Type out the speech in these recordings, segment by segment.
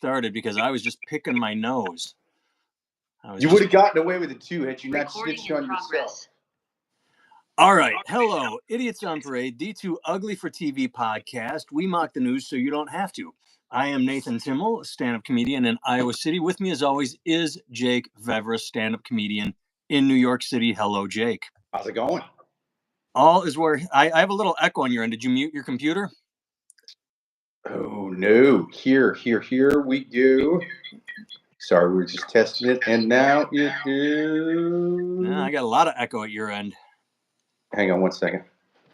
started because I was just picking my nose. You would have gotten away with it too had you not snitched on yourself. All right. Hello, Idiots on Parade, the two Ugly for TV podcast. We mock the news so you don't have to. I am Nathan Timmel, stand-up comedian in Iowa City. With me, as always, is Jake Vevra, stand-up comedian in New York City. Hello, Jake. How's it going? All is where I have a little echo on your end. Did you mute your computer? Oh, no. Here we go. Sorry, we're just testing it, and now it is... No, I got a lot of echo at your end. Hang on one second.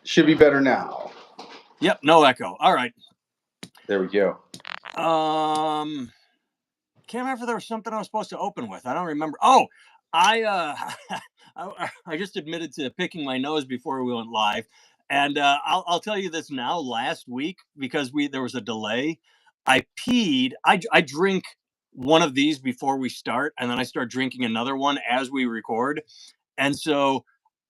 Should be better now. Yep, no echo. All right. There we go. Can't remember if there was something I was supposed to open with. I don't remember. Oh, I just admitted to picking my nose before we went live, and I'll tell you this now. Last week, because there was a delay, I peed. I drink one of these before we start, and then I start drinking another one as we record, and so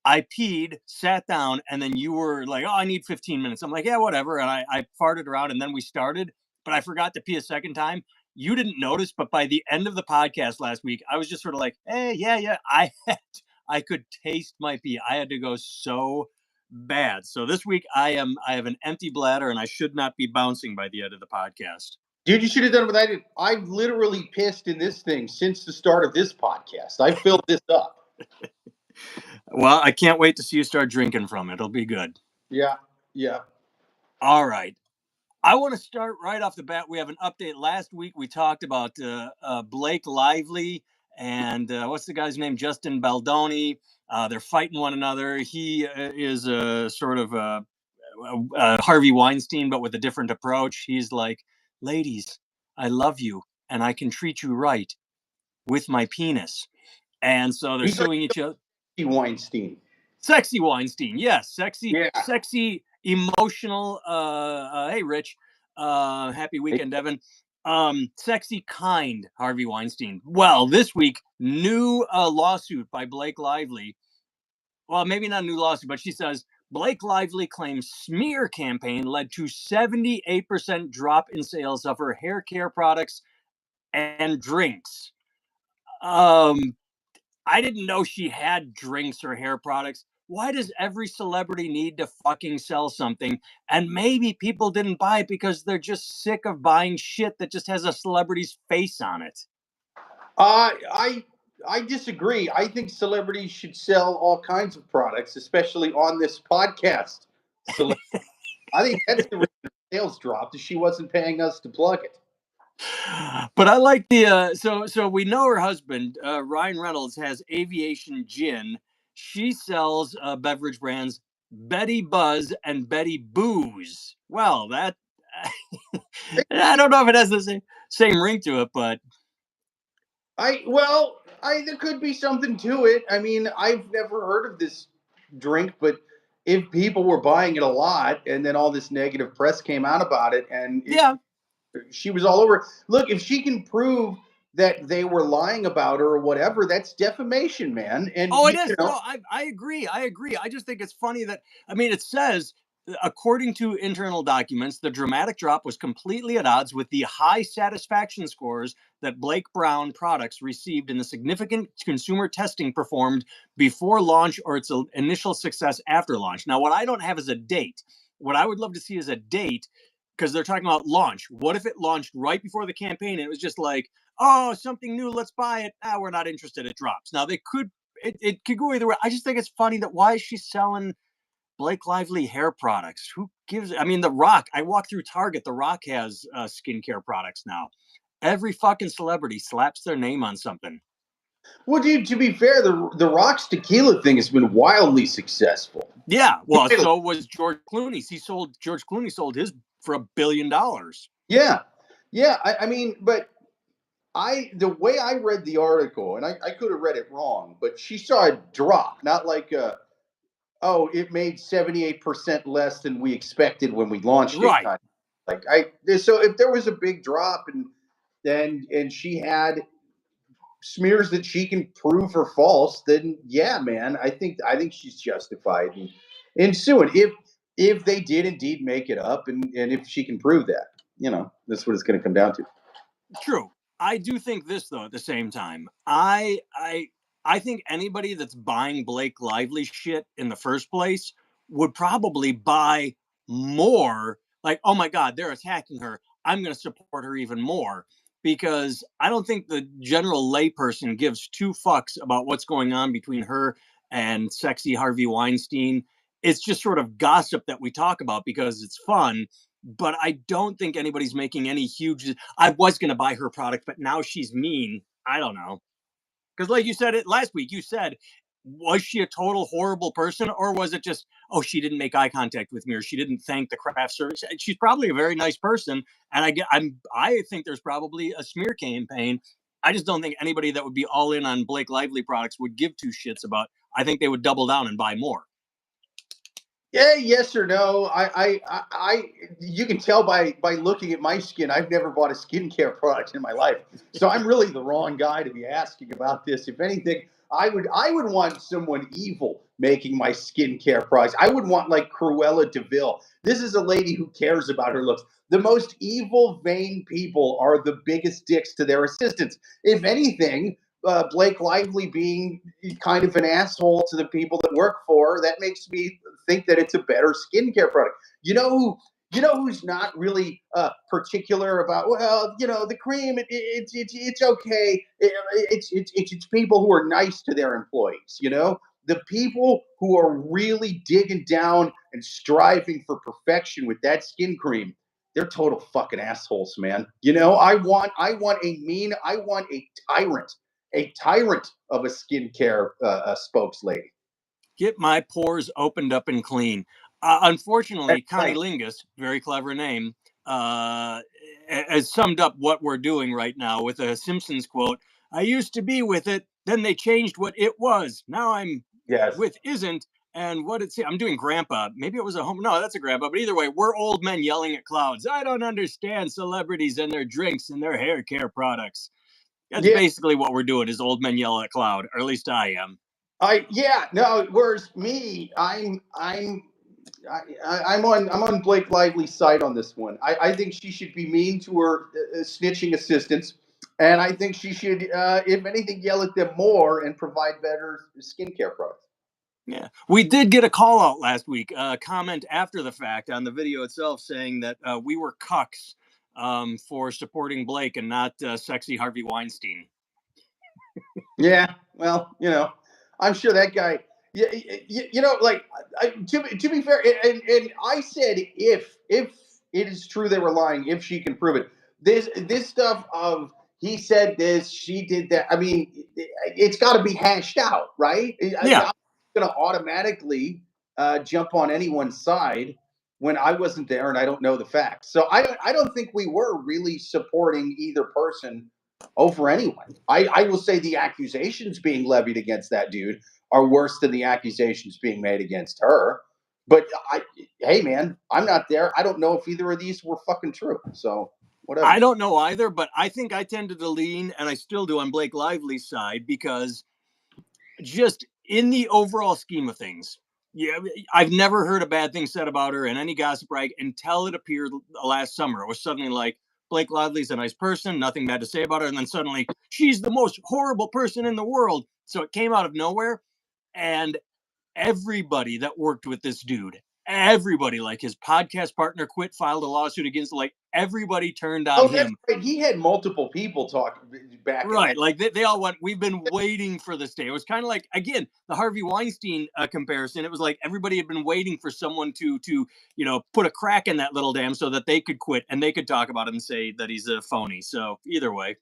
I peed, sat down, and then you were like, "Oh, I need 15 minutes." I'm like, "Yeah, whatever," and I farted around, and then we started, but I forgot to pee a second time. You didn't notice, but by the end of the podcast last week, I was just sort of like, "Hey, yeah." I could taste my pee. I had to go so bad. So this week I have an empty bladder, and I should not be bouncing by the end of the podcast. Dude, you should have done what I did. I've literally pissed in this thing since the start of this podcast. I filled this up. Well, I can't wait to see you start drinking from it. It'll be good. Yeah. All right. I want to start right off the bat. We have an update. Last week we talked about Blake Lively and what's the guy's name? Justin Baldoni. They're fighting one another. He is a sort of a Harvey Weinstein, but with a different approach. He's like, "Ladies, I love you, and I can treat you right with my penis." And so they're suing each other. Weinstein. Sexy Weinstein, yes. Sexy, emotional. Hey, Rich. Happy weekend, Devin. Sexy, kind Harvey Weinstein. Well, this week, new lawsuit by Blake Lively. Well, maybe not a new lawsuit, but she says Blake Lively claims smear campaign led to 78% drop in sales of her hair care products and drinks. I didn't know she had drinks or hair products. Why does every celebrity need to fucking sell something? And maybe people didn't buy it because they're just sick of buying shit that just has a celebrity's face on it. I disagree. I think celebrities should sell all kinds of products, especially on this podcast. I think that's the reason the sales dropped, is she wasn't paying us to plug it. But I like the so we know her husband Ryan Reynolds has Aviation Gin. She sells beverage brands Betty Buzz and Betty Booze. Well, that I don't know if it has the same ring to it, but there could be something to it. I mean, I've never heard of this drink, but if people were buying it a lot, and then all this negative press came out about it, and she was all over. Look, if she can prove that they were lying about her or whatever, that's defamation, man. And it is. No, I agree. I just think it's funny that, I mean, it says, according to internal documents, the dramatic drop was completely at odds with the high satisfaction scores that Blake Brown products received in the significant consumer testing performed before launch or its initial success after launch. Now, what I don't have is a date. What I would love to see is a date, because they're talking about launch. What if it launched right before the campaign and it was just like, "Oh, something new, let's buy it. We're not interested, it drops." Now, it could go either way. I just think it's funny that why is she selling Blake Lively hair products? Who gives? I mean, The Rock. I walk through Target. The Rock has skincare products now. Every fucking celebrity slaps their name on something. Well, dude, to be fair, the Rock's tequila thing has been wildly successible. Yeah, well, so was George Clooney. George Clooney sold his for $1 billion. Yeah. I mean, but the way I read the article, and I could have read it wrong, but she saw a drop, not like it made 78% less than we expected when we launched it. Right. So if there was a big drop and she had smears that she can prove are false, then yeah, man, I think she's justified in suing if they did indeed make it up, and if she can prove that, that's what it's going to come down to. True. I do think this though. At the same time, I think anybody that's buying Blake Lively shit in the first place would probably buy more. Like, oh my God, they're attacking her. I'm going to support her even more because I don't think the general layperson gives two fucks about what's going on between her and sexy Harvey Weinstein. It's just sort of gossip that we talk about because it's fun, but I don't think anybody's making any huge. I was going to buy her product, but now she's mean. I don't know. Because, like you said it last week, you said, was she a total horrible person, or was it just, oh, she didn't make eye contact with me, or she didn't thank the craft service? She's probably a very nice person, and I think there's probably a smear campaign. I just don't think anybody that would be all in on Blake Lively products would give two shits about. I think they would double down and buy more. Yeah, yes or no. You can tell by looking at my skin. I've never bought a skincare product in my life, so I'm really the wrong guy to be asking about this. If anything, I would want someone evil making my skincare products. I would want like Cruella Deville. This is a lady who cares about her looks. The most evil, vain people are the biggest dicks to their assistants. If anything, Blake Lively being kind of an asshole to the people that work for her, that makes me think that it's a better skincare product. You know who? You know who's not really particular about? Well, the cream. It's okay. It's people who are nice to their employees. The people who are really digging down and striving for perfection with that skin cream. They're total fucking assholes, man. I want a tyrant of a skincare spokeslady. Get my pores opened up and clean. Unfortunately, That's Connie right. Lingus, very clever name, uh, has summed up what we're doing right now with a Simpsons quote. I used to be with it, then they changed what it was. Now I'm Yes. with isn't. And what it's, I'm doing grandpa. Maybe it was a home. No, that's a grandpa. But either way, we're old men yelling at clouds. I don't understand celebrities and their drinks and their hair care products. That's Yeah. basically what we're doing is old men yell at cloud, or at least I am. No. Whereas me, I'm on Blake Lively's side on this one. I think she should be mean to her snitching assistants, and I think she should, if anything, yell at them more and provide better skincare products. Yeah, we did get a call out last week, a comment after the fact on the video itself saying that we were cucks for supporting Blake and not sexy Harvey Weinstein. Yeah, well, I'm sure that guy. Yeah, like to be fair, and I said if it is true they were lying, if she can prove it. This stuff of he said this, she did that. I mean, it's got to be hashed out, right? Yeah, I'm going to automatically jump on anyone's side when I wasn't there and I don't know the facts. So I don't think we were really supporting either person over anyone. I will say the accusations being levied against that dude are worse than the accusations being made against her. But hey man, I'm not there. I don't know if either of these were fucking true. So whatever. I don't know either, but I think I tended to lean, and I still do, on Blake Lively's side because just in the overall scheme of things, yeah, I've never heard a bad thing said about her in any gossip rag until it appeared last summer. It was suddenly like Blake Lively's a nice person, nothing bad to say about her, and then suddenly she's the most horrible person in the world. So it came out of nowhere, and everybody that worked with this dude, everybody, like his podcast partner quit, filed a lawsuit against, like everybody turned on Oh, that's him. right. He had multiple people talk back and Right, like they all went. We've been waiting for this day. It was kind of like again the Harvey Weinstein comparison. It was like everybody had been waiting for someone to put a crack in that little dam so that they could quit and they could talk about him and say that he's a phony. So either way,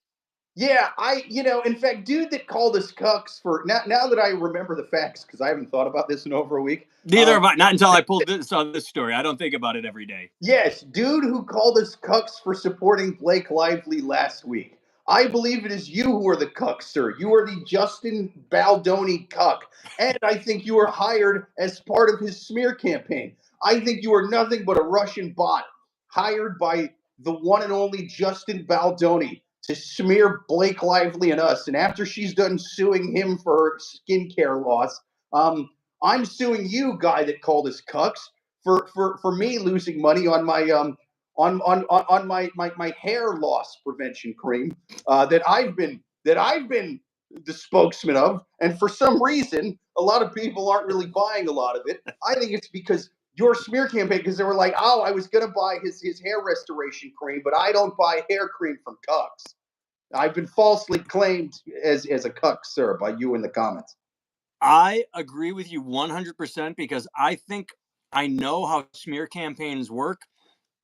yeah, in fact, dude that called us cucks for now that I remember the facts because I haven't thought about this in over a week. neither have I. Not until I saw this story. I don't think about it every day. Yes, dude who called us cucks for supporting Blake Lively last week. I believe it is you who are the cuck, sir. You are the Justin Baldoni cuck. And I think you were hired as part of his smear campaign. I think you are nothing but a Russian bot hired by the one and only Justin Baldoni to smear Blake Lively and us. And after she's done suing him for her skincare loss, I'm suing you, guy that called us cucks, for me losing money on my on my hair loss prevention cream that I've been the spokesman of, and for some reason, a lot of people aren't really buying a lot of it. I think it's because your smear campaign, because they were like, oh, I was going to buy his hair restoration cream, but I don't buy hair cream from cucks. I've been falsely claimed as a cuck, sir, by you in the comments. I agree with you 100% because I think I know how smear campaigns work.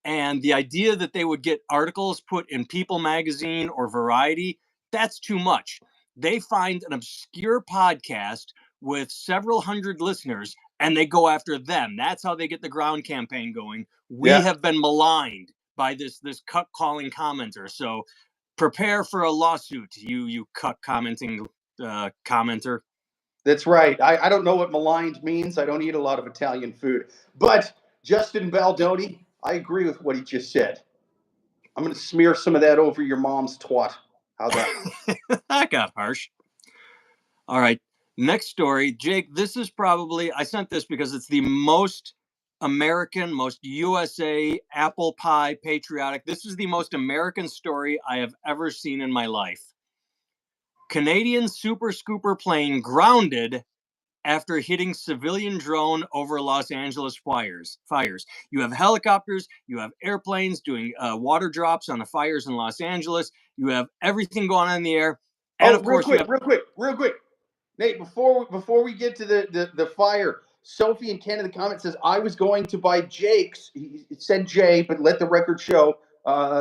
And the idea that they would get articles put in People magazine or Variety, that's too much. They find an obscure podcast with several hundred listeners and they go after them. That's how they get the ground campaign going. We have been maligned by this cuck calling commenter. So prepare for a lawsuit, you cuck commenting commenter. That's right. I don't know what maligned means. I don't eat a lot of Italian food. But Justin Baldoni, I agree with what he just said. I'm going to smear some of that over your mom's twat. How's that? That got harsh. All right. Next story. Jake, this is probably, I sent this because it's the most American, most USA apple pie patriotic. This is the most American story I have ever seen in my life. Canadian Super Scooper plane grounded after hitting civilian drone over Los Angeles fires. You have helicopters, you have airplanes doing water drops on the fires in Los Angeles. You have everything going on in the air. And of course, real quick. Nate, before we get to the fire, Sophie and Ken in the comments says, I was going to buy Jake's. He said Jay, but let the record show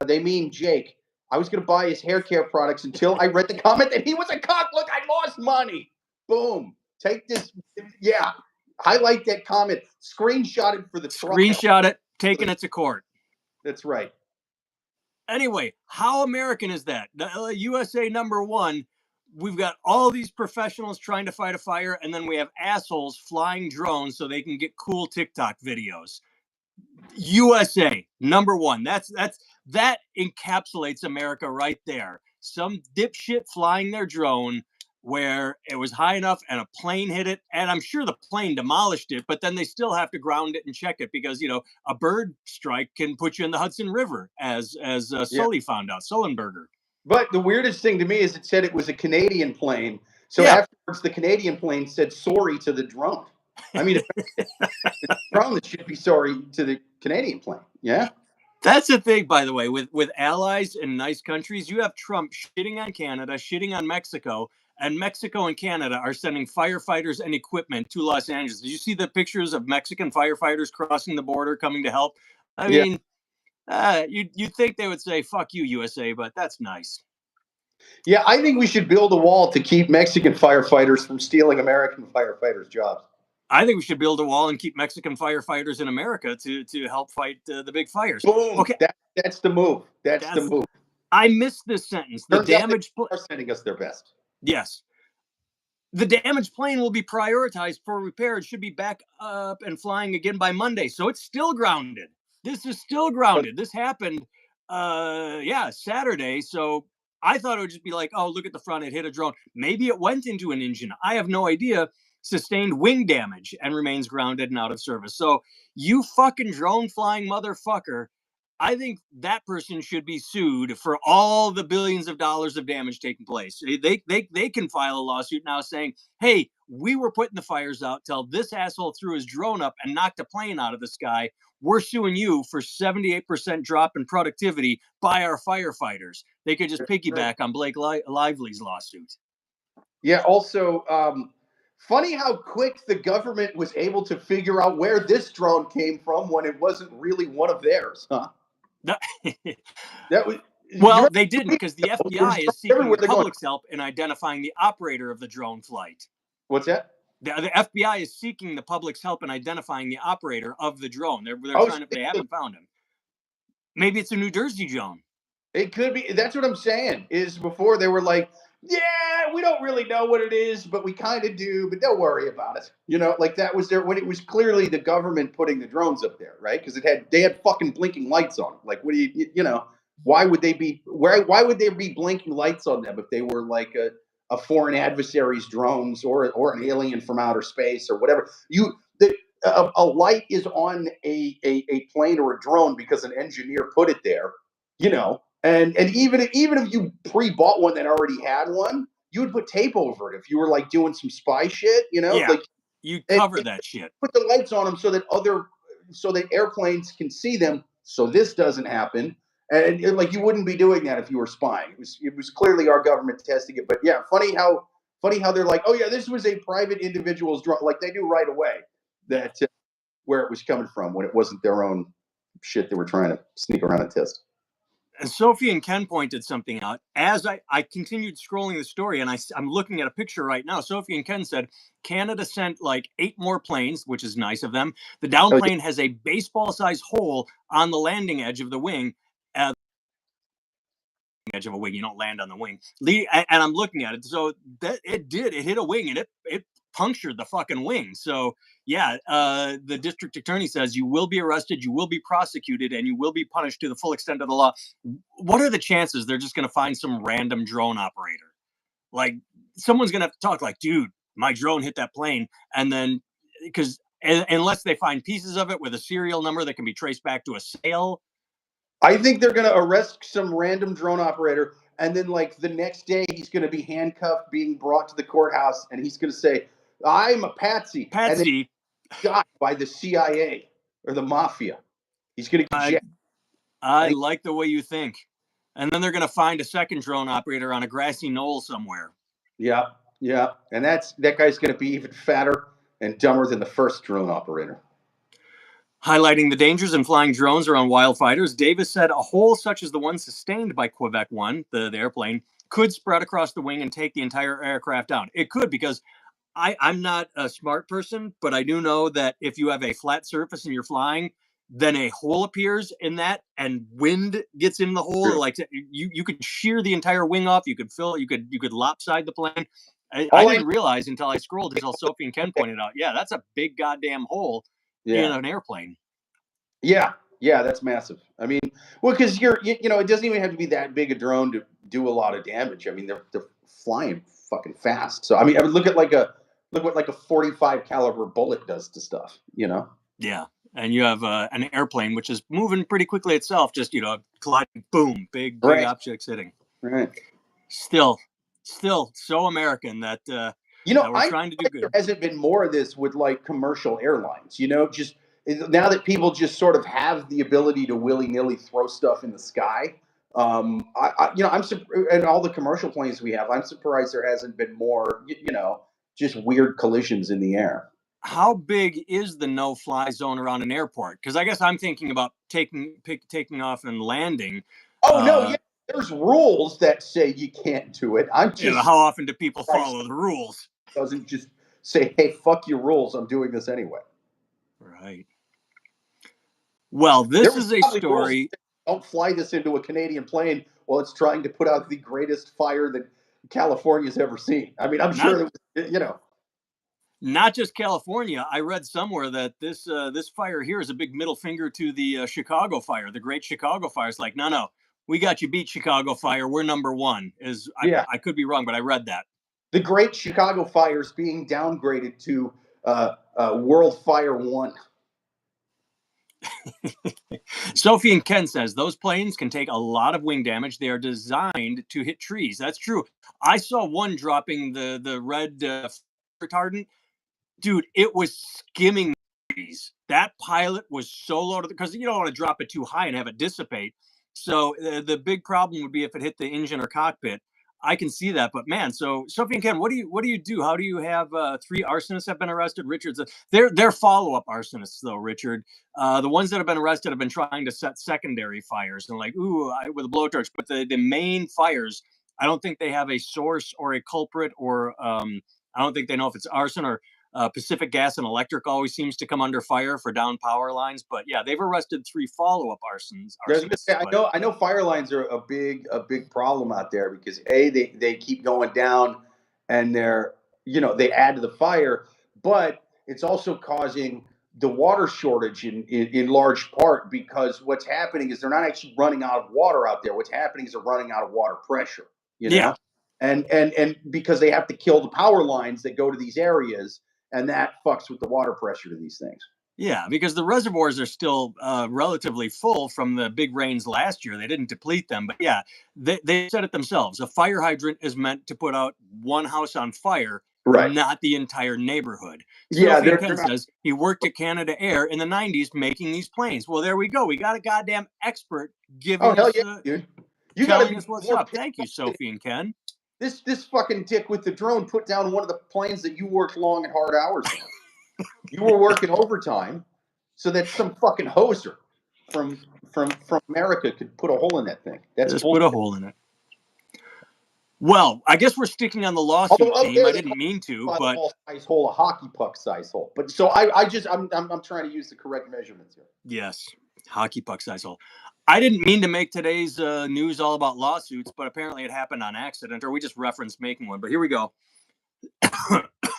they mean Jake. I was going to buy his hair care products until I read the comment that he was a cock. Look, I lost money. Boom. Take this. Yeah. Highlight that comment. Screenshot it for the trial. Screenshot it. Taking it to court. That's right. Anyway, how American is that? USA #1. We've got all these professionals trying to fight a fire, and then we have assholes flying drones so they can get cool TikTok videos. USA #1. That encapsulates America right there. Some dipshit flying their drone where it was high enough and a plane hit it, and I'm sure the plane demolished it, but then they still have to ground it and check it because a bird strike can put you in the Hudson River, as Sully found out, Sullenberger. But the weirdest thing to me is it said it was a Canadian plane. So afterwards, the Canadian plane said sorry to the drone. I mean, it's the drone that should be sorry to the Canadian plane. Yeah. That's the thing, by the way, with allies in nice countries. You have Trump shitting on Canada, shitting on Mexico, and Mexico and Canada are sending firefighters and equipment to Los Angeles. Did you see the pictures of Mexican firefighters crossing the border coming to help? I mean, you'd think they would say, fuck you, USA, but that's nice. Yeah, I think we should build a wall to keep Mexican firefighters from stealing American firefighters' jobs. I think we should build a wall and keep Mexican firefighters in America to help fight the big fires. Boom. Okay, that's the move. That's the move. I missed this sentence. The damaged plane are sending us their best. Yes. The damaged plane will be prioritized for repair. It should be back up and flying again by Monday. So it's still grounded. This is still grounded. This happened, Saturday. So I thought it would just be like, oh, look at the front. It hit a drone. Maybe it went into an engine. I have no idea. Sustained wing damage and remains grounded and out of service. So you fucking drone flying motherfucker. I think that person should be sued for all the billions of dollars of damage taking place. They can file a lawsuit now saying, hey, we were putting the fires out till this asshole threw his drone up and knocked a plane out of the sky. We're suing you for 78% drop in productivity by our firefighters. They could just piggyback on Blake Lively's lawsuit. Yeah, also, funny how quick the government was able to figure out where this drone came from when it wasn't really one of theirs, huh? They didn't, because the FBI is seeking the public's help in identifying the operator of the drone flight. What's that? The FBI is seeking the public's help in identifying the operator of the drone. They haven't found him. Maybe it's a New Jersey drone. It could be. That's what I'm saying. Is before they were like, yeah, we don't really know what it is, but we kind of do, but don't worry about it. Like that was there when it was clearly the government putting the drones up there, right? Because they had fucking blinking lights on them. Like, what do why would they be blinking lights on them if they were like a foreign adversary's drones or an alien from outer space or whatever? a light is on a plane or a drone because an engineer put it there, and even if you pre-bought one that already had one, you would put tape over it if you were like doing some spy shit, Yeah, like you and cover that shit. put the lights on them so that airplanes can see them, so this doesn't happen. And like you wouldn't be doing that if you were spying. It was clearly our government testing it. But yeah, funny how they're like, oh yeah, this was a private individual's drone. Like they knew right away that where it was coming from when it wasn't their own shit they were trying to sneak around and test. And Sophie and Ken pointed something out as I continued scrolling the story, and I'm looking at a picture right now. Sophie and Ken said Canada sent like 8 more planes, which is nice of them. The down Oh, plane has a baseball-sized hole on the landing edge of the wing. Edge of a wing, you don't land on the wing. And I'm looking at it, so that it hit a wing, and it punctured the fucking wing. So yeah, the district attorney says you will be arrested, you will be prosecuted, and you will be punished to the full extent of the law. What are the chances they're just going to find some random drone operator? Like someone's going to have to talk like, dude, my drone hit that plane, and then because unless they find pieces of it with a serial number that can be traced back to a sale. I think they're gonna arrest some random drone operator, and then like the next day he's gonna be handcuffed, being brought to the courthouse, and he's gonna say, "I'm a patsy," and then Patsy, shot by the CIA or the mafia. He's gonna get I jailed. I I think, like the way you think. And then they're going to find a second drone operator on a grassy knoll somewhere. yeah, yeah, and that guy's gonna be even fatter and dumber than the first drone operator. Highlighting the dangers in flying drones around wildfires, Davis said a hole such as the one sustained by Quebec 1, the airplane, could spread across the wing and take the entire aircraft down. It could, because I'm not a smart person, but I do know that if you have a flat surface and you're flying, then a hole appears in that and wind gets in the hole. True. Like you could shear the entire wing off. You could you could lopside the plane. I All I didn't realize until I scrolled until Sophie and Ken pointed out. Yeah, that's a big goddamn hole in Yeah. an airplane. Yeah, yeah, that's massive. I mean, well, because it doesn't even have to be that big a drone to do a lot of damage. I mean, they're flying fucking fast. So I mean, look what like a 45 caliber bullet does to stuff. Yeah, and you have an airplane which is moving pretty quickly itself, just colliding, boom, big Right, objects hitting. right. Still, still so American that that we're I feel trying to do like there good. hasn't been more of this with like commercial airlines. Just now that people just sort of have the ability to willy nilly throw stuff in the sky. And all the commercial planes we have. I'm surprised there hasn't been more. Just weird collisions in the air. How big is the no-fly zone around an airport? Because I guess I'm thinking about taking off and landing. Oh no, Uh, yeah. There's rules that say you can't do it. I'm just how often do people surprised follow the rules? it doesn't just say, "Hey, fuck your rules. I'm doing this anyway." Right. Well, There this was is a probably rules. story. Don't fly this into a Canadian plane while it's trying to put out the greatest fire that California's ever seen. I mean, I'm Not sure that. not just California. I read somewhere that this fire here is a big middle finger to the Chicago fire, the Great Chicago Fire. It's like, no, we got you beat, Chicago Fire. We're number one. Is Yeah, I could be wrong, but I read that. the Great Chicago Fire is being downgraded to World Fire One. Sophie and Ken says those planes can take a lot of wing damage. They are designed to hit trees. That's true. I saw one dropping the red retardant. Dude, it was skimming trees. That pilot was so low because you don't want to drop it too high and have it dissipate. So the big problem would be if it hit the engine or cockpit. I can see that, but man, so Sophie and Ken, what do you do? How do you have 3 arsonists have been arrested? Richard's they're follow up arsonists though, Richard. The ones that have been arrested have been trying to set secondary fires and like with a blowtorch, but the main fires, I don't think they have a source or a culprit or I don't think they know if it's arson or Pacific Gas and Electric always seems to come under fire for down power lines. But yeah, they've arrested 3 follow up I was gonna arsonists. say, I know fire lines are a big problem out there because they keep going down, and they add to the fire, but it's also causing the water shortage in large part because what's happening is they're not actually running out of water out there. What's happening is they're running out of water pressure, you Yeah, know, and because they have to kill the power lines that go to these areas, and that fucks with the water pressure to these things. Yeah, because the reservoirs are still relatively full from the big rains last year. They didn't deplete them, but yeah, they said it themselves. A fire hydrant is meant to put out one house on fire, Right. not the entire neighborhood. Yeah, Sophie they're Ken not. says he worked at Canada Air in the 90s making these planes. Well, there we go. We got a goddamn expert Oh giving hell us, yeah, dude! You got to telling be us what's more up. pissed Thank you, off than Sophie and Ken. this fucking dick with the drone put down one of the planes that you worked long and hard hours on. You were working overtime so that some fucking hoser from America could put a hole in that thing. That's Just put bullshit. a hole in it. Well, I guess we're sticking on the lawsuit Although up theme. there I they didn't call mean to, a but ball size hole a hockey puck size hole. But so I'm trying to use the correct measurements here. yes, hockey puck size hole. I didn't mean to make today's news all about lawsuits, but apparently it happened on accident, or we just referenced making one. But here we go.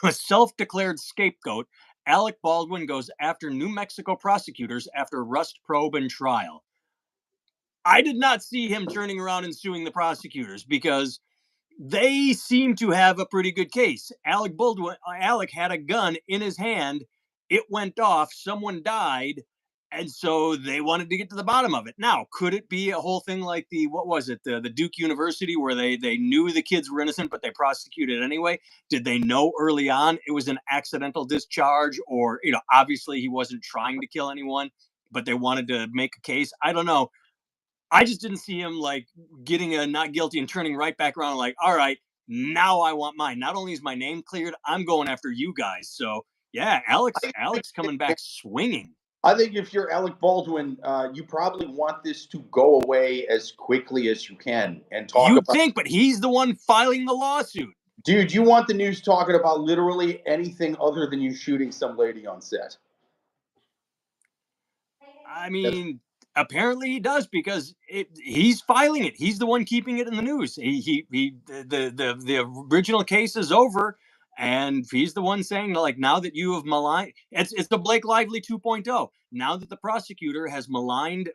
A self-declared scapegoat, Alec Baldwin goes after New Mexico prosecutors after Rust probe and trial. I did not see him turning around and suing the prosecutors because they seem to have a pretty good case. Alec had a gun in his hand. It went off. Someone died. And so they wanted to get to the bottom of it. Now, could it be a whole thing like what was it, the Duke University, where they knew the kids were innocent, but they prosecuted anyway? Did they know early on it was an accidental discharge, or, obviously he wasn't trying to kill anyone, but they wanted to make a case? I don't know. I just didn't see him like getting a not guilty and turning right back around like, all right, now I want mine. Not only is my name cleared, I'm going after you guys. So yeah, Alex coming back swinging. I think if you're Alec Baldwin, you probably want this to go away as quickly as you can and talk You'd about. think, but he's the one filing the lawsuit. Dude, you want the news talking about literally anything other than you shooting some lady on set. I mean, apparently he does because he's filing it. He's the one keeping it in the news. The original case is over, and he's the one saying like, now that you have maligned, it's the Blake Lively 2.0. Now that the prosecutor has maligned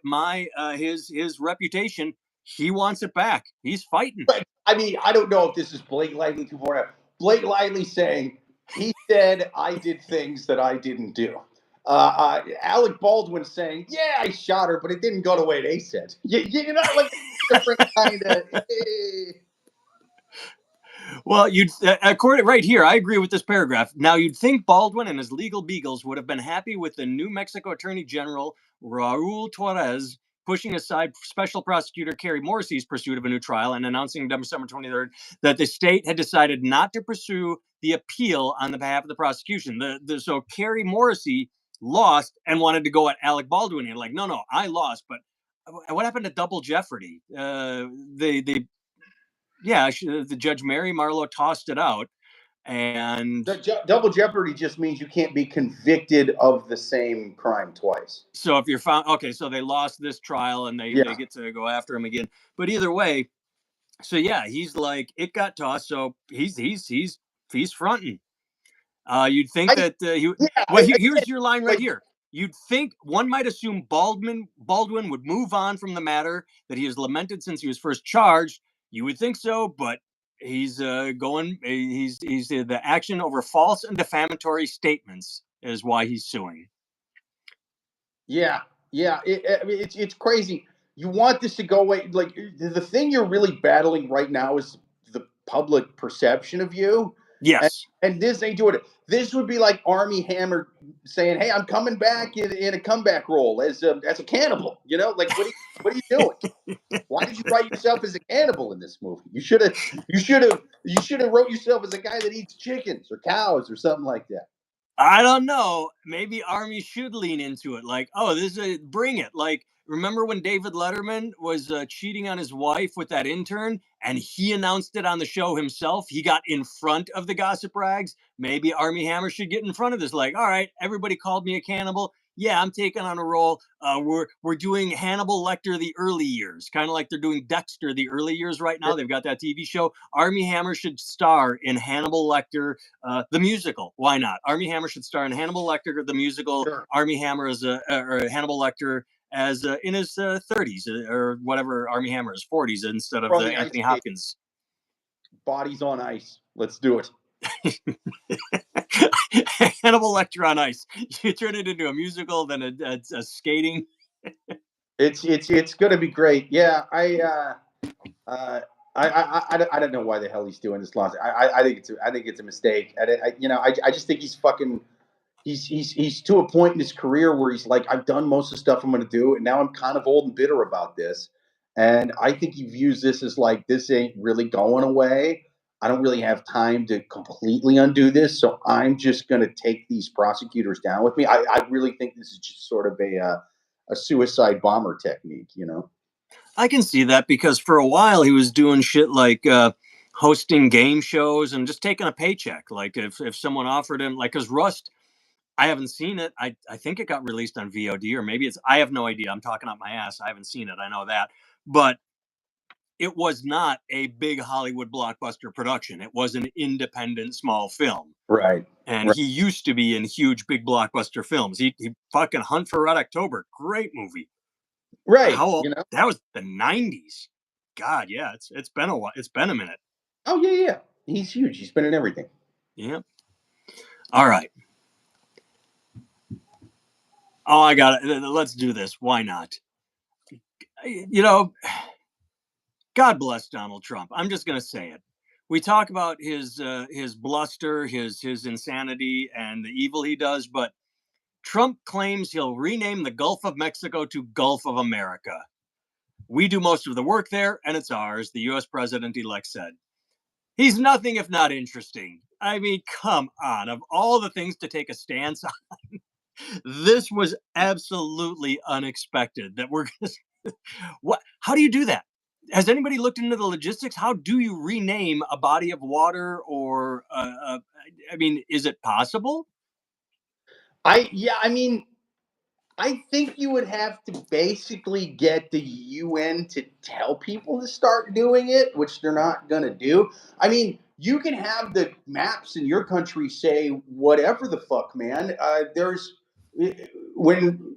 his reputation, he wants it back. He's fighting. But I mean, I don't know if this is Blake Lively 2.0. Blake Lively saying he said I did things that I didn't do. Alec Baldwin saying, "Yeah, I shot her, but it didn't go the way they said." You're not like different kind of. Well, according right here, I agree with this paragraph. Now, you'd think Baldwin and his legal beagles would have been happy with the New Mexico Attorney General Raul Torres pushing aside Special Prosecutor Carrie Morrissey's pursuit of a new trial and announcing December 23rd that the state had decided not to pursue the appeal on the behalf of the prosecution. So Carrie Morrissey lost and wanted to go at Alec Baldwin. You're like, no, I lost, but what happened to double jeopardy? The Judge Mary Marlowe tossed it out, and Double jeopardy just means you can't be convicted of the same crime twice. so if you're found, okay, so they lost this trial and they get to go after him again. But either way, so yeah, he's like it got tossed, so he's fronting. You'd think that here's your line right here. You'd think one might assume Baldwin would move on from the matter that he has lamented since he was first charged. You would think so, but he's going. He's the action over false and defamatory statements is why he's suing. Yeah. It's crazy. You want this to go away. Like the thing you're really battling right now is the public perception of you. Yes. And this ain't doing it. This would be like Armie Hammer saying, "Hey, I'm coming back in a comeback role as a cannibal." Like what are you doing? Why did you write yourself as a cannibal in this movie? You should have wrote yourself as a guy that eats chickens or cows or something like that. I don't know. Maybe Army should lean into it. Like, oh, bring it. Like, remember when David Letterman was cheating on his wife with that intern and he announced it on the show himself? He got in front of the gossip rags. Maybe Army Hammer should get in front of this. Like, all right, everybody called me a cannibal. Yeah, I'm taking on a role. We're doing Hannibal Lecter the early years, kind of like they're doing Dexter the early years right now. They've got that TV show. Army Hammer should star in Hannibal Lecter the musical. Why not? Army Hammer should star in Hannibal Lecter the musical. Sure. Army Hammer is or Hannibal Lecter as in his 30s or whatever. Army Hammer is 40s instead of Anthony Hopkins. Bodies on ice. Let's do it. Hannibal Lecter on ice. You turn it into a musical, then a skating. It's gonna be great. Yeah, uh, I don't know why the hell he's doing this lawsuit. I think it's a mistake. I just think he's fucking. He's to a point in his career where he's like, I've done most of the stuff I'm going to do, and now I'm kind of old and bitter about this. And I think he views this as like, this ain't really going away. I don't really have time to completely undo this, so I'm just going to take these prosecutors down with me. I really think this is just sort of a suicide bomber technique, you know. I can see that because for a while he was doing shit like hosting game shows and just taking a paycheck. Like if someone offered him, like, because Rust, I haven't seen it. I think it got released on VOD, or maybe it's, I have no idea. I'm talking out my ass. I haven't seen it. I know that. But it was not a big Hollywood blockbuster production. It was an independent small film. Right. And Right. he used to be in huge big blockbuster films. He fucking Hunt for Red October. Great movie. Right. How You know. that was the 90s. God, yeah, it's been a while. It's been a minute. Oh yeah, yeah. He's huge. He's been in everything. Yeah. All right. Oh, I got it. Let's do this. Why not? You know, God bless Donald Trump. I'm just going to say it. We talk about his bluster, his insanity, and the evil he does, but Trump claims he'll rename the Gulf of Mexico to Gulf of America. We do most of the work there, and it's ours, the U.S. president-elect said. He's nothing if not interesting. I mean, come on. Of all the things to take a stance on, this was absolutely unexpected. That we're going to. What? How do you do that? Has anybody looked into the logistics? How do you rename a body of water, or I mean, is it possible? I mean, I think you would have to basically get the UN to tell people to start doing it, which they're not going to do. I mean, you can have the maps in your country say whatever the fuck, man. When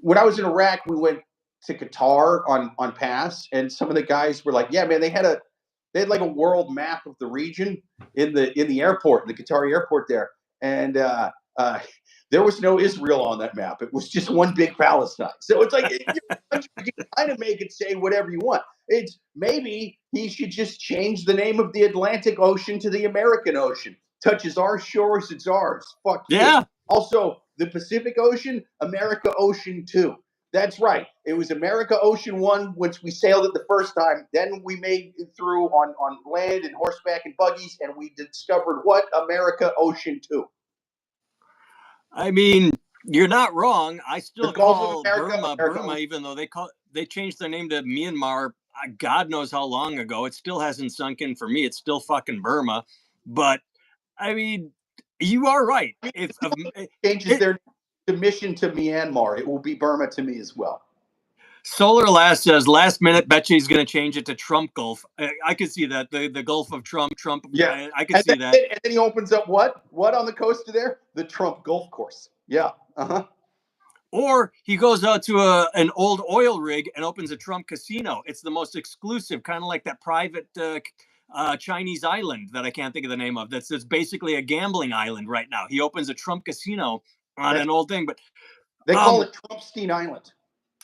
when I was in Iraq, we went to Qatar on pass, and some of the guys were like, "Yeah, man, they had like a world map of the region in the airport, in the Qatari airport there, and there was no Israel on that map. It was just one big Palestine. So it's like you can kind of make it say whatever you want. It's maybe he should just change the name of the Atlantic Ocean to the American Ocean. Touches our shores, it's ours. Fuck you. Yeah. Also, the Pacific Ocean, America Ocean 2. That's right. It was America Ocean 1 once we sailed it the first time. Then we made it through on land and horseback and buggies, and we discovered what? America Ocean 2. I mean, you're not wrong. I still The Gulf of call America, Burma America Burma, even though they changed their name to Myanmar. God knows how long ago. It still hasn't sunk in for me. It's still fucking Burma. But I mean, you are right. If changes their mission to Myanmar, it will be Burma to me as well. Solar Last says last minute, bet he's going to change it to Trump Gulf. I could see that the Gulf of Trump. Yeah, I could see that. And then he opens up what on the coast of there? The Trump Golf Course. Yeah. Or he goes out to an old oil rig and opens a Trump casino. It's the most exclusive, kind of like that private Chinese island that I can't think of the name of. That's basically a gambling island right now. He opens a Trump casino on an old thing, but they call it Trumpstein Island.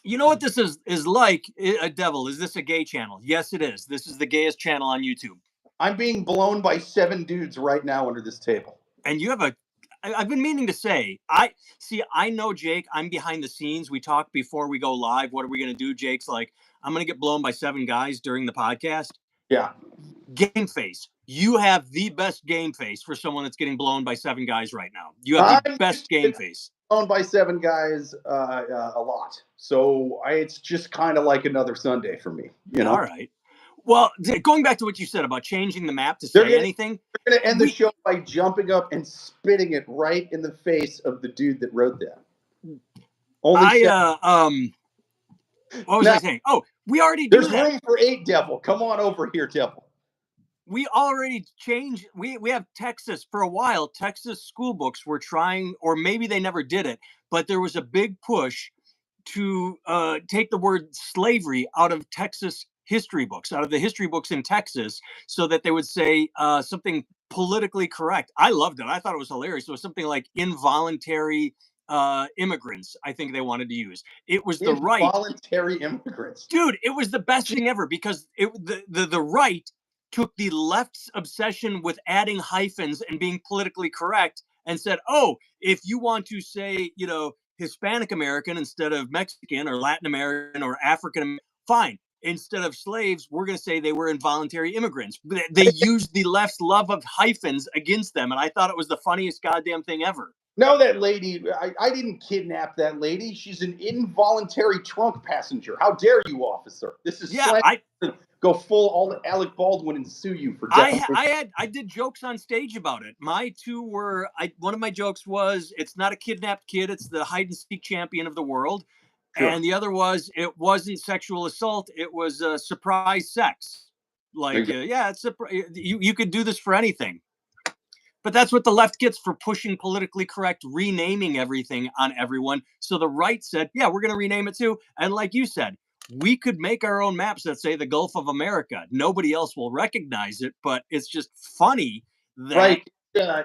You know what this is like? A devil. Is this a gay channel? Yes, it is. This is the gayest channel on YouTube. I'm being blown by 7 dudes right now under this table. And you have I've been meaning to say, I know Jake. I'm behind the scenes. We talk before we go live. What are we going to do? Jake's like, I'm going to get blown by 7 guys during the podcast. Yeah. Game face. You have the best game face for someone that's getting blown by 7 guys right now. You have the best game face. Blown by 7 guys a lot. So it's just kind of like another Sunday for me. You know? All right. Well, going back to what you said about changing the map to say anything. They're going to end the show by jumping up and spitting it right in the face of the dude that wrote that. What was I saying? Oh, we already do that. There's room for 8, Devil. Come on over here, Devil. We already changed. We have Texas for a while. Texas school books were trying, or maybe they never did it, but there was a big push to take the word slavery out of Texas history books, out of the history books in Texas, so that they would say something politically correct. I loved it. I thought it was hilarious. It was something like involuntary immigrants, I think they wanted to use. It was the right. Involuntary immigrants. Dude, it was the best Gee. thing ever because the right took the left's obsession with adding hyphens and being politically correct and said, "Oh, if you want to say, Hispanic American instead of Mexican or Latin American or African, fine. Instead of slaves, we're going to say they were involuntary immigrants." They used the left's love of hyphens against them, and I thought it was the funniest goddamn thing ever. No, that lady, I didn't kidnap that lady. She's an involuntary trunk passenger. How dare you, officer? This is Yeah, slang. Go full all Alec Baldwin and sue you for I did jokes on stage about it. My two were one of my jokes was it's not a kidnapped kid, it's the hide and seek champion of the world. Sure. And the other was it wasn't sexual assault, it was surprise sex. Like yeah, it's you could do this for anything. But that's what the left gets for pushing politically correct, renaming everything on everyone. So the right said, yeah, we're going to rename it too. And like you said, we could make our own maps that say the Gulf of America. Nobody else will recognize it, but it's just funny that. Right.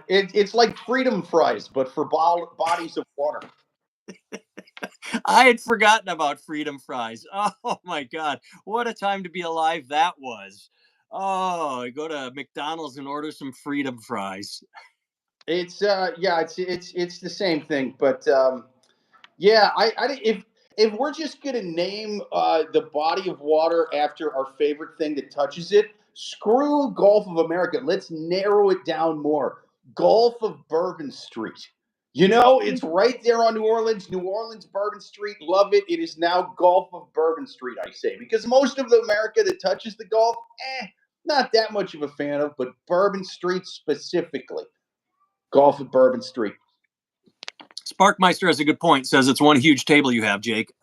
It's like freedom fries, but for bodies of water. I had forgotten about freedom fries. Oh my God. What a time to be alive that was. Oh, I go to McDonald's and order some freedom fries. It's it's the same thing, but yeah, if we're just gonna name the body of water after our favorite thing that touches it, screw Gulf of America. Let's narrow it down more. Gulf of Bourbon Street. It's right there on New Orleans, Bourbon Street. Love it. It is now Gulf of Bourbon Street, I say, because most of the America that touches the Gulf, not that much of a fan of, but Bourbon Street specifically. Gulf of Bourbon Street. Sparkmeister has a good point. Says it's one huge table you have, Jake.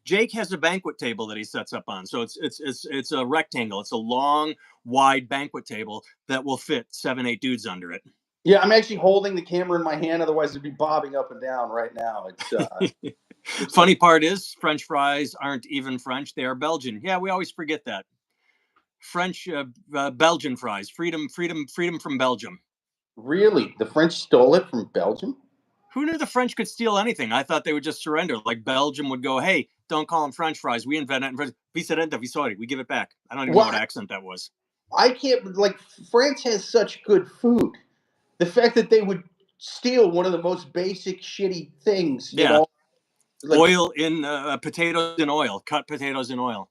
Jake has a banquet table that he sets up on, so it's a rectangle. It's a long, wide banquet table that will fit 7-8 dudes under it. Yeah, I'm actually holding the camera in my hand. Otherwise, it'd be bobbing up and down right now. It's funny part is French fries aren't even French; they are Belgian. Yeah, we always forget that. French, Belgian fries. Freedom from Belgium. Really, the French stole it from Belgium? Who knew the French could steal anything? I thought they would just surrender. Like Belgium would go, "Hey, don't call them French fries. We invented it. We give it back." I don't even know what accent that was. I can't. Like, France has such good food. The fact that they would steal one of the most basic shitty things. Yeah. Oil in potatoes in oil. Cut potatoes in oil.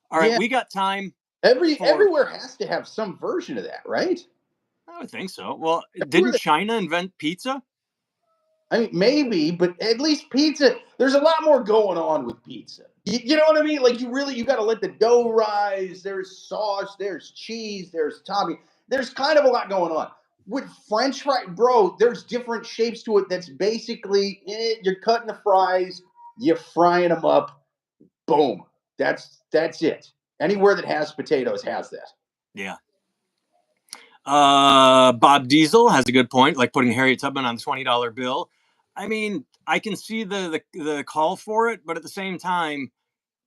All right, we got time. Everywhere has to have some version of that, right? I would think so. Well, didn't China invent pizza? I mean, maybe, but at least pizza, there's a lot more going on with pizza. You know what I mean? Like, you got to let the dough rise. There's sauce, there's cheese, there's topping. There's kind of a lot going on. With French fry, bro, there's different shapes to it. That's basically you're cutting the fries, you're frying them up, boom. That's it. Anywhere that has potatoes has that. Yeah. Bob Diesel has a good point, like putting Harriet Tubman on the $20 bill. I mean, I can see the call for it, but at the same time,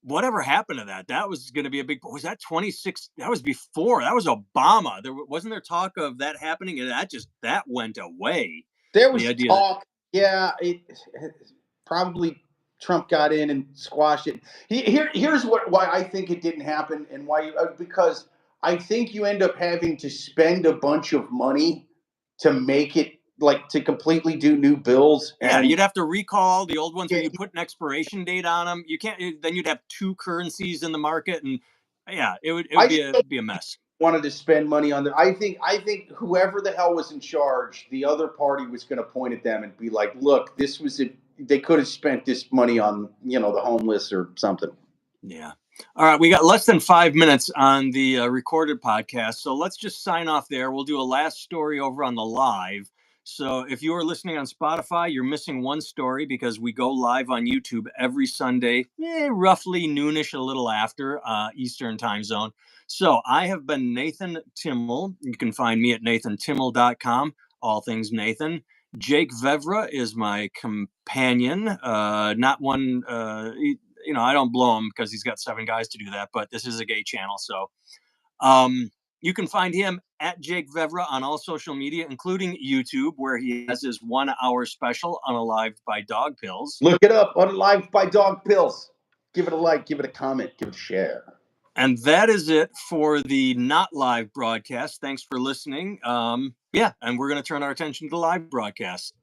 whatever happened to that? That was going to be a big. Was that 26? That was before. That was Obama. Wasn't there talk of that happening, and that went away. There was talk. It probably Trump got in and squashed it. Here's why I think it didn't happen, and why because I think you end up having to spend a bunch of money to make it, like, to completely do new bills. Yeah, you'd have to recall the old ones, or you put an expiration date on them. You can't. Then you'd have two currencies in the market, and yeah, it would be a mess. Wanted to spend money on I think whoever the hell was in charge, the other party was going to point at them and be like, "Look, this was it. They could have spent this money on the homeless or something." Yeah. All right, we got less than 5 minutes on the recorded podcast, so let's just sign off there. We'll do a last story over on the live. So if you are listening on Spotify, you're missing one story because we go live on YouTube every Sunday, roughly noonish, a little after Eastern time zone. So I have been Nathan Timmel. You can find me at nathantimmel.com, all things Nathan. Jake Vevra is my companion, not one... I don't blow him because he's got 7 guys to do that, but this is a gay channel. So You can find him at Jake Vevra on all social media, including YouTube, where he has his 1 hour special, Unalived by Dog Pills. Look it up, Unalived by Dog Pills. Give it a like, give it a comment, give it a share. And that is it for the not live broadcast. Thanks for listening. Yeah, and we're going to turn our attention to live broadcast.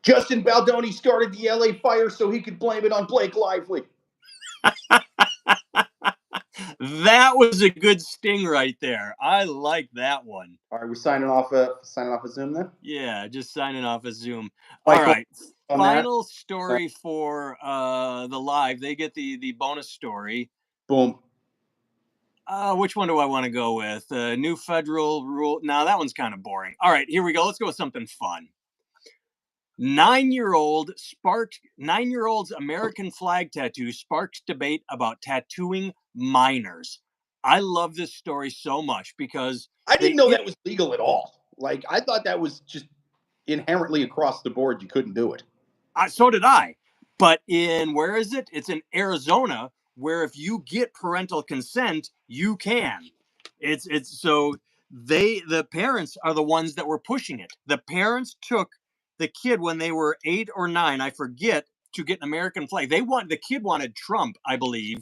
Justin Baldoni started the LA fire so he could blame it on Blake Lively. That was a good sting right there. I like that one. All right, we're signing off of Zoom then? Yeah, just signing off of Zoom. All right. Final story for the live. They get the bonus story. Boom. Which one do I want to go with? New federal rule. No, that one's kind of boring. All right, here we go. Let's go with something fun. 9-year-old's American flag tattoo sparks debate about tattooing minors. I love this story so much because I didn't know that was legal at all. Like, I thought that was just inherently across the board. You couldn't do it. So did I. But where is it? It's in Arizona, where if you get parental consent, you can. It's so the parents are the ones that were pushing it. The parents took the kid when they were 8 or 9, I forget, to get an American flag. The kid wanted Trump, I believe.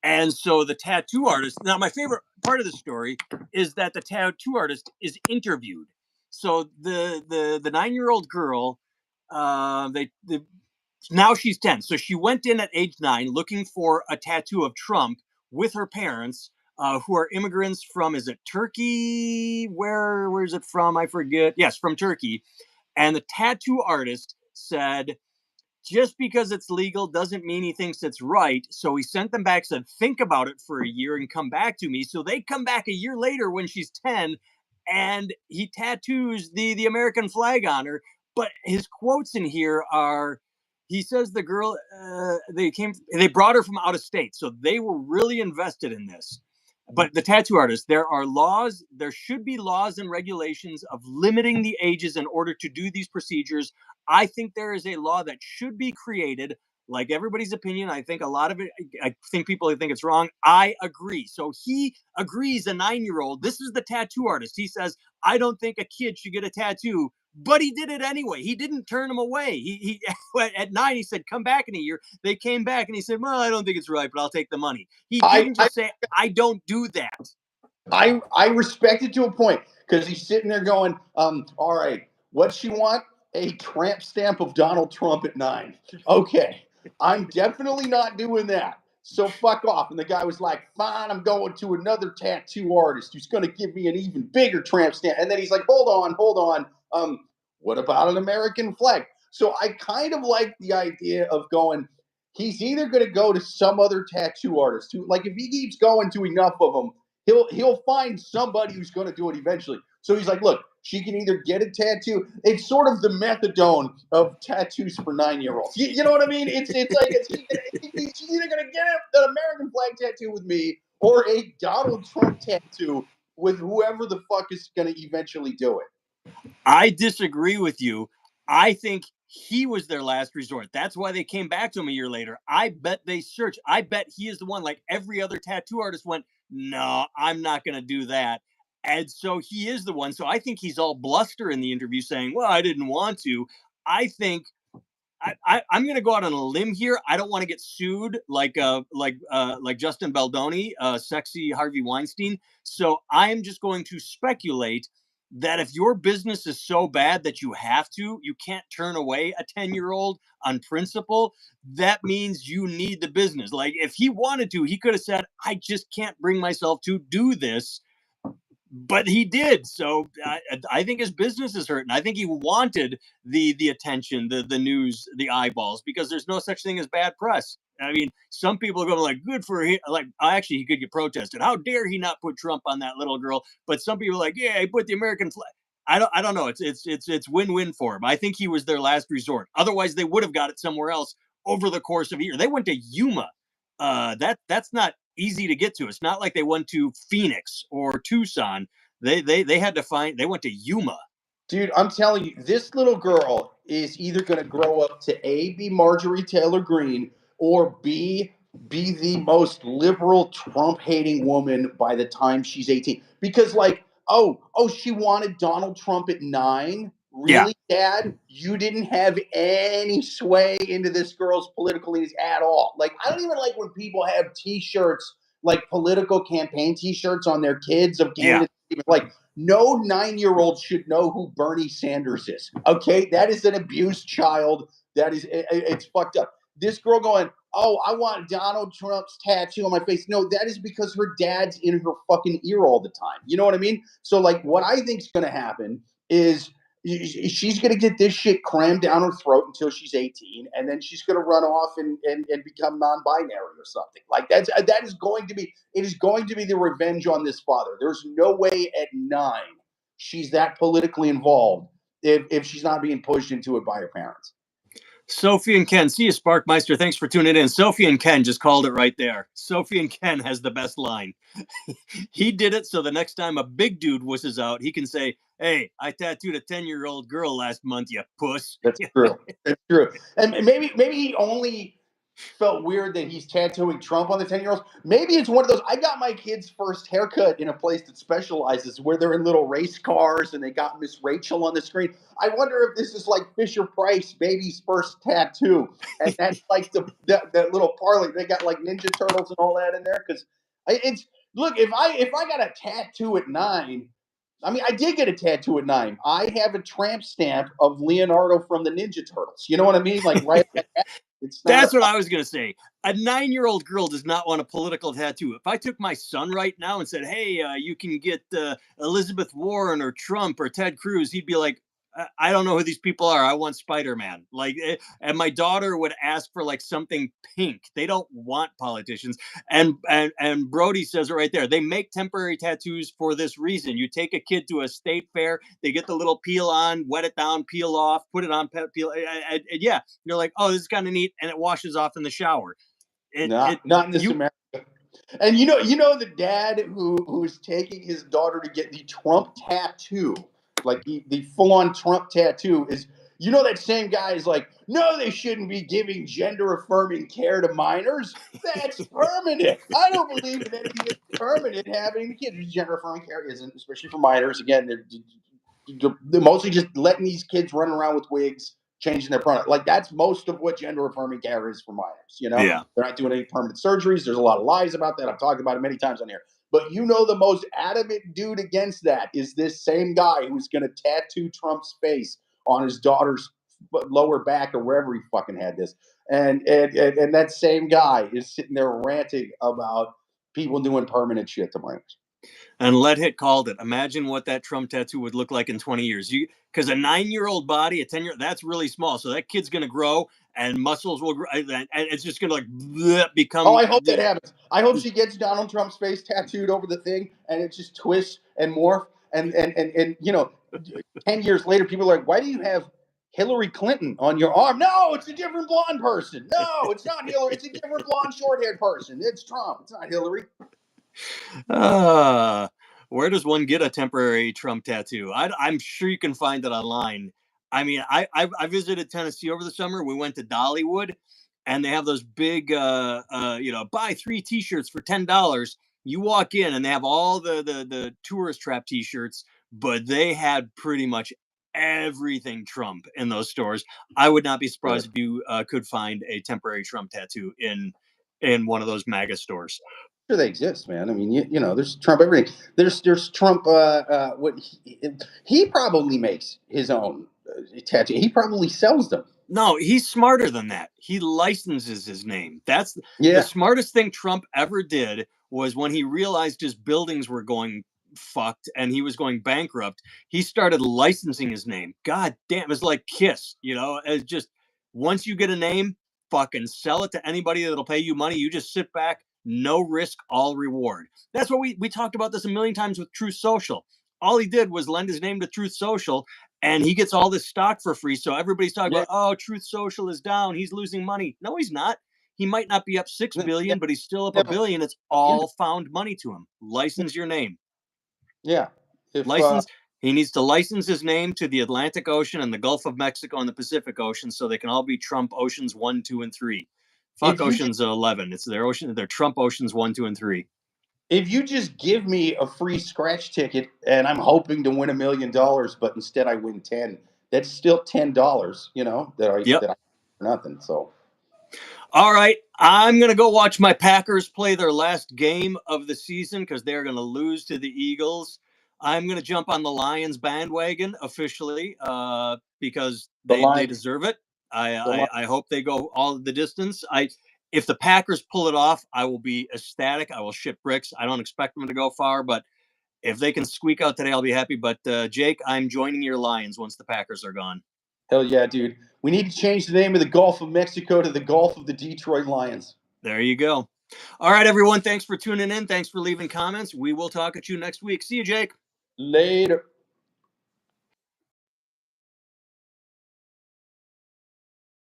And so the tattoo artist, now my favorite part of the story is that the tattoo artist is interviewed. So the 9-year-old girl, now she's 10. So she went in at age 9 looking for a tattoo of Trump with her parents, who are immigrants from, is it Turkey? Where is it from? I forget. Yes, from Turkey. And the tattoo artist said, just because it's legal doesn't mean he thinks it's right. So he sent them back, said, think about it for a year and come back to me. So they come back a year later when she's 10 and he tattoos the American flag on her. But his quotes in here are, he says the girl, they brought her from out of state. So they were really invested in this. But the tattoo artist, there should be laws and regulations of limiting the ages in order to do these procedures. I think there is a law that should be created. Like everybody's opinion, I think a lot of it, I think people think it's wrong. I agree. So he agrees, a 9-year-old. This is the tattoo artist. He says, I don't think a kid should get a tattoo, but he did it anyway. He didn't turn him away. He at 9, he said, come back in a year. They came back and he said, well, I don't think it's right, but I'll take the money. He didn't just say, I don't do that. I respect it to a point because he's sitting there going, all right, what's she want? A tramp stamp of Donald Trump at 9. Okay, I'm definitely not doing that. So fuck off. And the guy was like, fine, I'm going to another tattoo artist who's going to give me an even bigger tramp stamp. And then he's like, hold on. What about an American flag? So I kind of like the idea of going, he's either going to go to some other tattoo artist who, like, if he keeps going to enough of them, he'll find somebody who's going to do it eventually. So he's like, look, she can either get a tattoo. It's sort of the methadone of tattoos for 9-year-olds. You know what I mean? It's like she's either going to get an American flag tattoo with me or a Donald Trump tattoo with whoever the fuck is going to eventually do it. I disagree with you. I think he was their last resort. That's why they came back to him a year later. I bet they searched. I bet he is the one, like every other tattoo artist went, no, I'm not going to do that. And so he is the one. So I think he's all bluster in the interview saying, well, I didn't want to. I think I'm going to go out on a limb here. I don't want to get sued like Justin Baldoni, sexy Harvey Weinstein. So I'm just going to speculate that if your business is so bad that you can't turn away a 10-year-old on principle, that means you need the business. Like if he wanted to, he could have said, I just can't bring myself to do this. But he did. So I think his business is hurting. I think he wanted the attention, the news, the eyeballs, because there's no such thing as bad press. I mean, some people are going like, good for him. Like, actually, he could get protested. How dare he not put Trump on that little girl? But some people are like, yeah, he put the American flag. I don't know. It's win-win for him. I think he was their last resort. Otherwise, they would have got it somewhere else over the course of a year. They went to Yuma. That's not easy to get to. It's not like they went to Phoenix or Tucson. They went to Yuma. Dude, I'm telling you, this little girl is either going to grow up to A, be Marjorie Taylor Greene, or B, be the most liberal Trump hating woman by the time she's 18. Because like, she wanted Donald Trump at 9. Yeah, Really, Dad? You didn't have any sway into this girl's political leanings at all. Like, I don't even like when people have t-shirts, like political campaign t-shirts on their kids of yeah, candidates. Like, no 9-year-old should know who Bernie Sanders is. Okay, that is an abused child. That is, it's fucked up. This girl going, oh, I want Donald Trump's tattoo on my face. No, that is because her dad's in her fucking ear all the time. You know what I mean? So, like, what I think is going to happen is she's going to get this shit crammed down her throat until she's 18, and then she's going to run off and become non-binary or something. Like, that is going to be, it is going to be the revenge on this father. There's no way at 9 she's that politically involved if she's not being pushed into it by her parents. Sophie and Ken, see you, Sparkmeister. Thanks for tuning in. Sophie and Ken just called it right there. Sophie and Ken has the best line. He did it so the next time a big dude wusses out, he can say, hey, I tattooed a 10-year-old girl last month, you puss. That's true. That's true. And maybe he only felt weird that he's tattooing Trump on the 10-year-olds. Maybe it's one of those. I got my kid's first haircut in a place that specializes where they're in little race cars and they got Miss Rachel on the screen. I wonder if this is like Fisher Price, baby's first tattoo. And that's like that little parlor. They got like Ninja Turtles and all that in there. Because it's look, if I got a tattoo at 9, I mean, I did get a tattoo at 9. I have a tramp stamp of Leonardo from the Ninja Turtles. You know what I mean? Like, right. It's not That's what I was going to say. A 9-year-old girl does not want a political tattoo. If I took my son right now and said, hey, you can get Elizabeth Warren or Trump or Ted Cruz, he'd be like, I don't know who these people are. I want Spider-Man. Like, and my daughter would ask for like something pink. They don't want politicians. And Brody says it right there. They make temporary tattoos for this reason. You take a kid to a state fair, they get the little peel on, wet it down, peel off, put it on, peel. And yeah, you're like, oh, this is kind of neat, and it washes off in the shower. Not in this You America. And you know the dad who's taking his daughter to get the Trump tattoo, like the full on Trump tattoo is, that same guy is like, no, they shouldn't be giving gender affirming care to minors. That's permanent. I don't believe in anything that's permanent happening to kids. Gender affirming care isn't, especially for minors. Again, they're mostly just letting these kids run around with wigs, changing their product. Like, that's most of what gender affirming care is for minors. yeah. They're not doing any permanent surgeries. There's a lot of lies about that. I've talked about it many times on here. But the most adamant dude against that is this same guy who's going to tattoo Trump's face on his daughter's lower back or wherever he fucking had this. And that same guy is sitting there ranting about people doing permanent shit to minors. And Let Hit called it. Imagine what that Trump tattoo would look like in 20 years. Because a 9-year-old body, a 10-year, that's really small. So that kid's going to grow and muscles will grow. And it's just going to like become. Oh, I hope that happens. I hope she gets Donald Trump's face tattooed over the thing and it just twists and morph. And 10 years later, people are like, why do you have Hillary Clinton on your arm? No, it's a different blonde person. No, it's not Hillary. It's a different blonde, short-haired person. It's Trump. It's not Hillary. Where does one get a temporary Trump tattoo? I'm sure you can find it online. I mean, I visited Tennessee over the summer. We went to Dollywood, and they have those big, buy 3 T-shirts for $10. You walk in, and they have all the tourist trap T-shirts, but they had pretty much everything Trump in those stores. I would not be surprised if you could find a temporary Trump tattoo in one of those MAGA stores. Sure, they exist, man. I mean, there's Trump everything. There's Trump. What he probably makes his own tattoo. He probably sells them. No, he's smarter than that. He licenses his name. That's the Yeah. smartest thing Trump ever did was when he realized his buildings were going fucked and he was going bankrupt. He started licensing his name. God damn, it's like Kiss, It's just once you get a name, fucking sell it to anybody that'll pay you money. You just sit back, no risk, all reward. That's what we talked about this a million times with Truth Social. All he did was lend his name to Truth Social and he gets all this stock for free. So everybody's talking about, oh, Truth Social is down. He's losing money. No, he's not. He might not be up 6 billion, but he's still up $1 billion. It's all found money to him. License your name. Yeah. License. He needs to license his name to the Atlantic Ocean and the Gulf of Mexico and the Pacific Ocean so they can all be Trump Oceans 1, 2, and 3. Fuck Ocean's 11. It's their Trump Oceans 1, 2, and 3. If you just give me a free scratch ticket and I'm hoping to win $1 million, but instead I win 10, that's still $10, that I for nothing. So, all right, I'm gonna go watch my Packers play their last game of the season because they're gonna lose to the Eagles. I'm gonna jump on the Lions bandwagon officially because they deserve it. I hope they go all the distance. If the Packers pull it off, I will be ecstatic. I will shit bricks. I don't expect them to go far, but if they can squeak out today, I'll be happy. But Jake, I'm joining your Lions once the Packers are gone. Hell yeah, dude. We need to change the name of the Gulf of Mexico to the Gulf of the Detroit Lions. There you go. All right, everyone. Thanks for tuning in. Thanks for leaving comments. We will talk at you next week. See you, Jake. Later.